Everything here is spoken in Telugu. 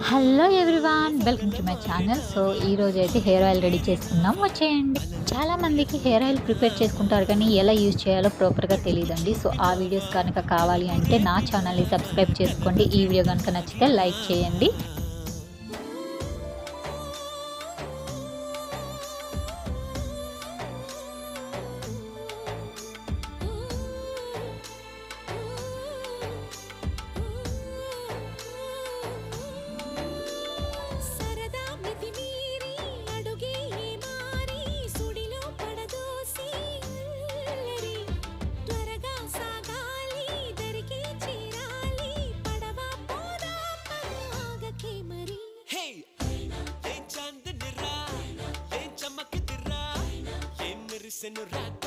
Hello everyone, welcome to my channel. So ఈరోజు అయితే హెయిర్ ఆయిల్ రెడీ చేసుకుందాం, వచ్చేయండి. చాలామందికి హెయిర్ ఆయిల్ ప్రిపేర్ చేసుకుంటారు కానీ ఎలా యూజ్ చేయాలో ప్రాపర్గా తెలియదండి. సో ఆ వీడియోస్ కనుక కావాలి అంటే నా ఛానల్ని సబ్స్క్రైబ్ చేసుకోండి. ఈ వీడియో కనుక నచ్చితే లైక్ చేయండి. Send a rat